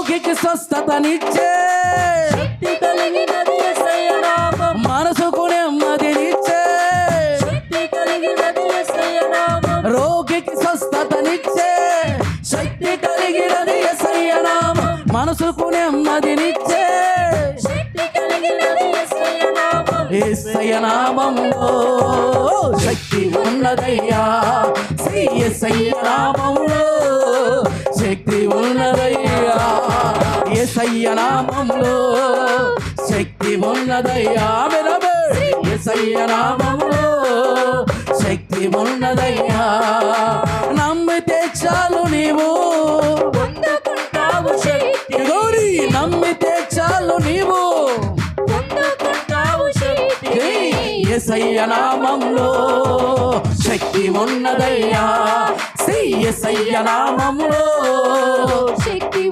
రోగికి స్వస్థతనిచ్చే శక్తి కలిగినది యేసయ్య నామం. మనసుకు నెమ్మదినిచ్చే శక్తి కలిగినది యేసయ్య నామం. రోగికి స్వస్థతనిచ్చే శక్తి కలిగినది యేసయ్య నామం. మనసుకు నెమ్మదినిచ్చే శక్తి కలిగినది యేసయ్య నామం. యేసయ్య నామములో శక్తి ఉన్నదయ్యా. శ్రీ యేసయ్య నామములో శక్తి ఉన్నదయ్యా. యేసయ్య నామములో శక్తి ఉన్నదయ్యా. యేసయ్య నామములో శక్తి ఉన్నదయ్యా. నమ్మితే చాలు నీవు పొందుకుంటావు శక్తి. గౌరీ నమ్మితే చాలు నీవు పొందుకుంటావు శక్తి. యేసయ్య నామములో శక్తి ఉన్నదయ్యా. శ్రీ యేసయ్య నామములో శక్తి